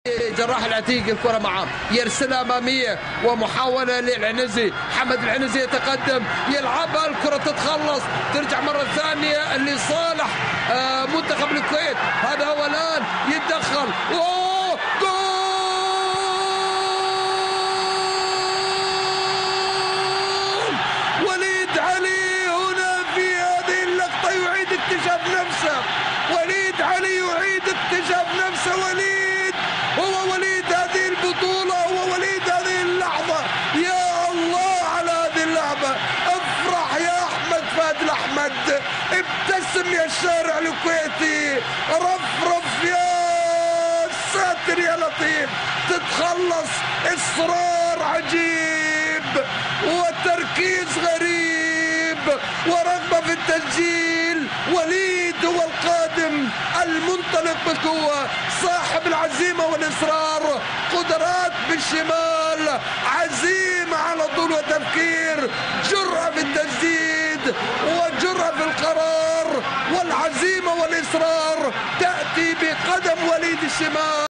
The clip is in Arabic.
جراح العتيق الكرة معه يرسلها أمامية ومحاولة للعنزي. محمد العنزي يتقدم يلعبها، الكرة تتخلص ترجع مرة ثانية لصالح منتخب الكويت. هذا هو الآن يتدخل. أوه جول! وليد علي هنا في هذه اللقطة يعيد اكتشاف نفسه. وليد علي يعيد اكتشاف نفسه. وليد هو وليد هذه البطولة، هو وليد هذه اللحظة. يا الله على هذه اللعبة. افرح يا أحمد فادل أحمد، ابتسم يا الشارع الكويتي، رفرف يا ساتر يا لطيف. تتخلص إصرار عجيب وتركيز غريب ورغبة في التسجيل. وليد هو القادم المنطلق بقوة، صاحب العزيمة والإصرار، قدرات بالشمال، عزيمة على طول وتفكير، جرأة في التسديد وجرأة في القرار، والعزيمة والإصرار تأتي بقدم وليد الشمال.